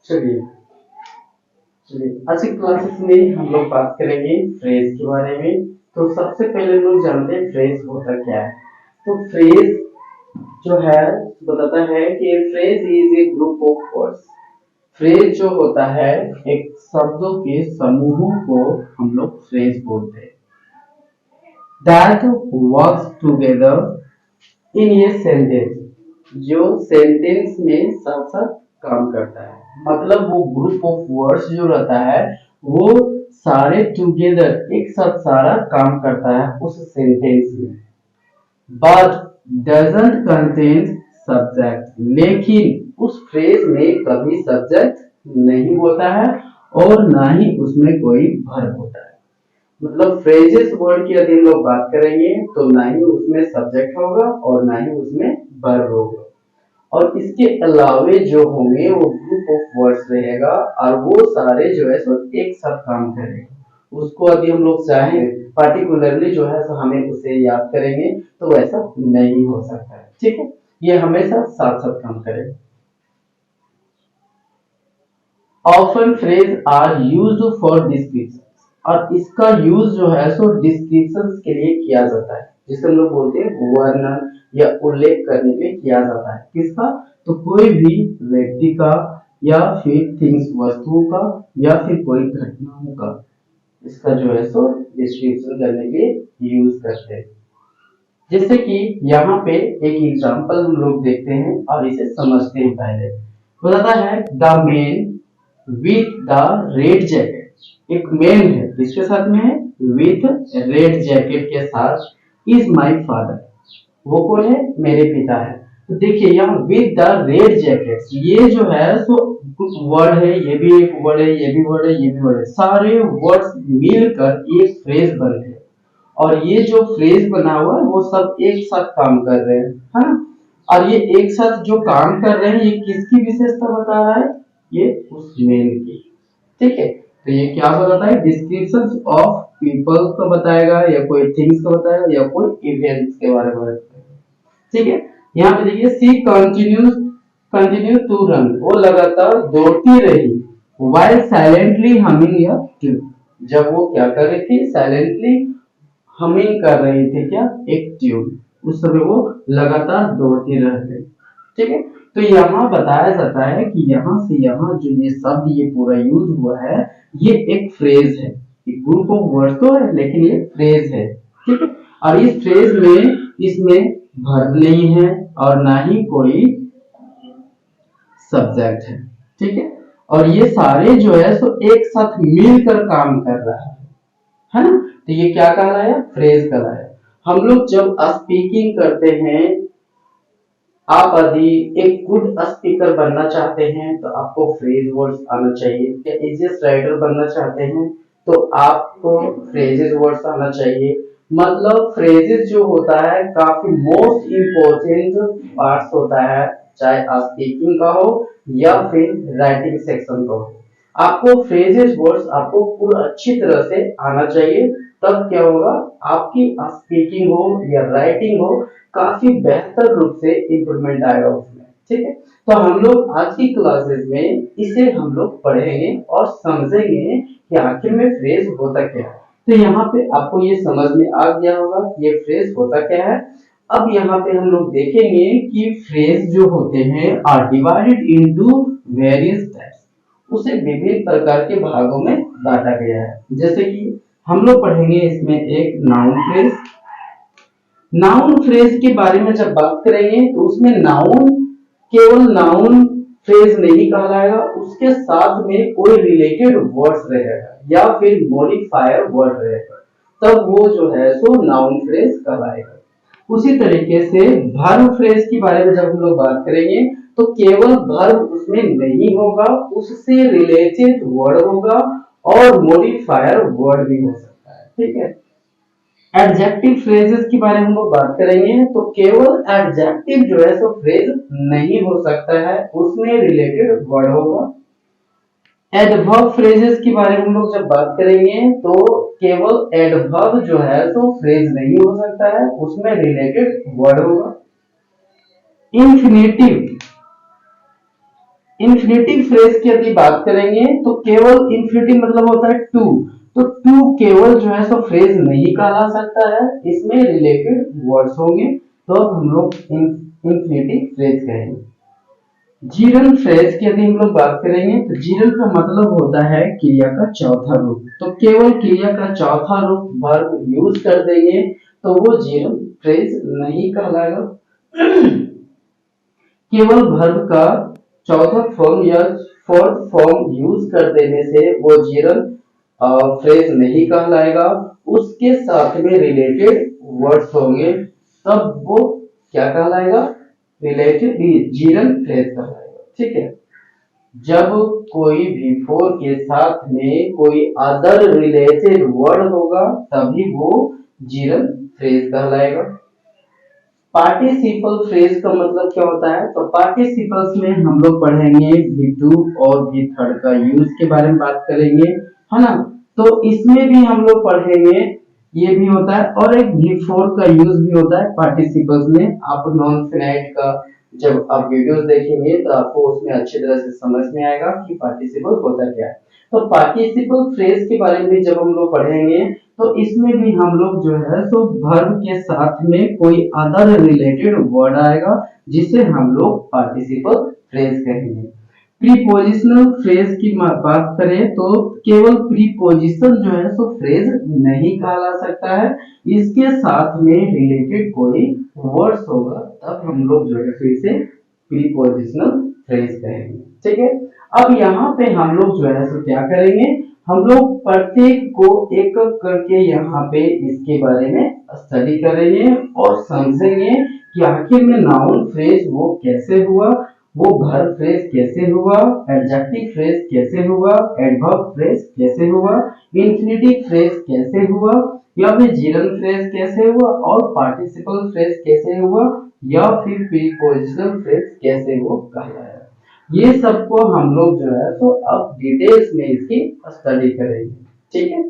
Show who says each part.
Speaker 1: चलिए चलिए आज की क्लासेस में हम लोग बात करेंगे फ्रेज के बारे में। तो सबसे पहले लोग जानते हैं फ्रेज होता क्या है। तो फ्रेज जो है बताता है कि phrase is a group of words. Phrase जो होता है एक शब्दों के समूहों को हम लोग फ्रेज बोलते हैं। दैट वर्क्स टुगेदर इन ये सेंटेंस, जो सेंटेंस में साथ साथ काम करता है। मतलब वो ग्रुप ऑफ वर्ड्स जो रहता है वो सारे टुगेदर एक साथ सारा काम करता है उस सेंटेंस में। बट डजंट कंटेन सब्जेक्ट, लेकिन उस फ्रेज में कभी सब्जेक्ट नहीं होता है और ना ही उसमें कोई वर्ब होता है। मतलब फ्रेजेस वर्ड की यदि हम लोग बात करेंगे तो ना ही उसमें सब्जेक्ट होगा और ना ही उसमें वर्ब होगा। और इसके अलावे जो होंगे वो ग्रुप ऑफ वर्ड्स रहेगा और वो सारे जो है सो एक साथ काम करेंगे। उसको यदि हम लोग चाहें पार्टिकुलरली जो है सो हमें उसे याद करेंगे तो वैसा नहीं हो सकता है। ठीक है, ये हमेशा साथ साथ काम करेगा। Often phrase are used for description, और इसका यूज जो है सो डिस्क्रिप्शन के लिए किया जाता है, जिसे हम लोग बोलते हैं वर्णन या उल्लेख करने के लिए किया जाता है। किसका? तो कोई भी व्यक्ति का या फिर थिंग्स वस्तुओं का या फिर कोई घटनाओं का इसका जो है सो डिस्क्रिप्शन करने के लिए यूज करते हैं। जैसे कि यहाँ पे एक एग्जांपल हम लोग देखते हैं और इसे समझते हैं। पहले बताता है the man with the red jacket. एक मैन है, किसके साथ में है? विथ रेड जैकेट के साथ। इज माई फादर, वो कौन है? मेरे पिता है। तो देखिए यहाँ विथ द रेड जैकेट, ये जो है सो कुछ वर्ड है, ये भी एक वर्ड है, ये भी वर्ड है, ये भी वर्ड है, सारे वर्ड्स मिलकर एक फ्रेज बनते हैं। और ये जो फ्रेज बना हुआ है वो सब एक साथ काम कर रहे हैं, है ना? और ये एक साथ जो काम कर रहे हैं ये किसकी विशेषता बता रहा है? ये उस मेन की। ठीक है, तो ये क्या बताता है? डिस्क्रिप्शन ऑफ पीपल को बताएगा या कोई थिंग्स को बताएगा या कोई इवेंट्स के बारे में बताएगा। ठीक है, यहाँ पे देखिए सी कंटिन्यू टू रन, वो लगातार दौड़ती रही। वाइल साइलेंटली हमिंग या ट्यून, जब वो क्या कर रही थी? साइलेंटली हमिंग कर रही थी क्या? एक ट्यून। उस समय वो लगातार दौड़ती रह गई। ठीक है, तो यहाँ बताया जाता है कि यहाँ से यहाँ जो ये शब्द ये पूरा यूज हुआ है ये एक फ्रेज है। ग्रुप ऑफ वर्ड तो है लेकिन ये फ्रेज है। ठीक है, और इस फ्रेज में इसमें वर्ब नहीं है और ना ही कोई सब्जेक्ट है। ठीक है, और ये सारे जो है सो एक साथ मिलकर काम कर रहा है ना? तो ये क्या कहलाया? फ्रेज कहलाया। हम लोग जब स्पीकिंग करते हैं, आप यदि एक गुड स्पीकर बनना चाहते हैं तो आपको फ्रेज वर्ड्स आना चाहिए। या इजिएस्ट राइटर बनना चाहते हैं तो आपको फ्रेजेस वर्ड्स आना चाहिए। मतलब फ्रेजेस जो होता है काफी मोस्ट इम्पोर्टेंट पार्ट्स होता है, चाहे स्पीकिंग का हो या फिर राइटिंग सेक्शन का हो। आपको फ्रेजेस वर्ड्स आपको पूरा अच्छी तरह से आना चाहिए, तब क्या होगा? आपकी स्पीकिंग हो या राइटिंग हो काफी बेहतर रूप से इंप्रूवमेंट आएगा उसमें। ठीक है, तो हम लोग आज की क्लासेस में इसे हम लोग पढ़ेंगे और समझेंगे कि आखिर में फ्रेज होता क्या है। तो यहाँ पे आपको ये समझ में आ गया होगा कि ये फ्रेज होता क्या है। अब यहाँ पे हम लोग देखेंगे कि फ्रेज जो होते हैं are divided into various types, उसे विभिन्न प्रकार के भागों में बांटा गया है। जैसे कि हम लोग पढ़ेंगे इसमें एक नाउन फ्रेज। नाउन फ्रेज के बारे में जब बात करेंगे तो उसमें नाउन केवल नाउन फ्रेज नहीं कहलाएगा, उसके साथ में कोई रिलेटेड वर्ड्स रहेगा या फिर मॉडिफायर वर्ड रहेगा, तब वो जो है सो नाउन फ्रेज कहलाएगा। उसी तरीके से वर्ब फ्रेज के बारे में जब हम लोग बात करेंगे तो केवल वर्ब उसमें नहीं होगा, उससे रिलेटेड वर्ड होगा और मॉडिफायर वर्ड भी हो सकता है। ठीक है, एडजेक्टिव फ्रेजेस के बारे में हम लोग बात करेंगे तो केवल एडजेक्टिव जो है सो फ्रेज नहीं हो सकता है, उसमें रिलेटेड वर्ड होगा। एडवर्ब फ्रेजेस के बारे में हम लोग जब बात करेंगे तो केवल एडवर्ब जो है सो फ्रेज नहीं हो सकता है, उसमें रिलेटेड वर्ड होगा। इंफिनिटिव इंफिनिटिव फ्रेज की यदि बात करेंगे तो केवल इंफिनिटिव मतलब होता है टू, तो टू केवल जो है सो फ्रेज नहीं कहा सकता है, इसमें रिलेटेड वर्ड्स होंगे, तो अब हम लोग इंफिनिटिव फ्रेज कहेंगे। जीरल फ्रेज की यदि हम लोग बात करेंगे तो जीरल का मतलब होता है क्रिया का चौथा रूप, तो केवल क्रिया का चौथा रूप वर्ब यूज कर देंगे तो वो जीरल फ्रेज नहीं कहलाएगा। केवल वर्ब का चौथा फॉर्म या फोर्थ फॉर्म यूज कर देने से वो जीरल फ्रेज नहीं कहलाएगा, उसके साथ में रिलेटेड वर्ड्स होंगे तब वो क्या कहलाएगा, रिलेटेड जीरल फ्रेज कहलाएगा। ठीक है, जब कोई भी फोर के साथ में कोई अदर रिलेटेड वर्ड होगा तभी वो जीरल फ्रेज कहलाएगा। पार्टिसिपल फ्रेज का मतलब क्या होता है, तो पार्टिसिपल्स में हम लोग पढ़ेंगे V2 और V3 का यूज के बारे में बात करेंगे, है ना। तो इसमें भी हम लोग पढ़ेंगे, ये भी होता है, और एक V4 का यूज भी होता है पार्टिसिपल्स में। आप नॉन फिनाइट का जब आप वीडियोस देखेंगे तो आपको उसमें अच्छी तरह से समझ में आएगा कि पार्टिसिपल होता क्या है। तो पार्टिसिपल फ्रेज के बारे में जब हम लोग पढ़ेंगे तो इसमें भी हम लोग जो है सो वर्ब के साथ में कोई अदर रिलेटेड वर्ड आएगा जिसे हम लोग पार्टिसिपल फ्रेज कहेंगे। प्रीपोजिशनल फ्रेज की बात करें तो केवल प्रीपोजिशन जो है सो फ्रेज नहीं कहा सकता है, इसके साथ में रिलेटेड कोई वर्ड्स होगा तब हम लोग जो है सो इसे प्रीपोजिशनल फ्रेज कहेंगे। ठीक है, अब यहाँ पे हम लोग जो है सो क्या करेंगे, हम लोग प्रत्येक को एक एक करके यहाँ पे इसके बारे में स्टडी करेंगे और समझेंगे कि आखिर में नाउन फ्रेज वो कैसे हुआ, वो वर्ब फ्रेज कैसे हुआ, एडजेक्टिव फ्रेज कैसे हुआ, एडवर्ब फ्रेज कैसे हुआ, इंफिनिटिव फ्रेज कैसे हुआ, या फिर जीरल फ्रेज कैसे हुआ, और पार्टिसिपल फ्रेज कैसे हुआ, या फिर प्रीपोजिशनल फ्रेज कैसे वो कहलाया। ये सबको हम लोग जो है तो अब डिटेल्स में इसकी स्टडी करेंगे। ठीक है।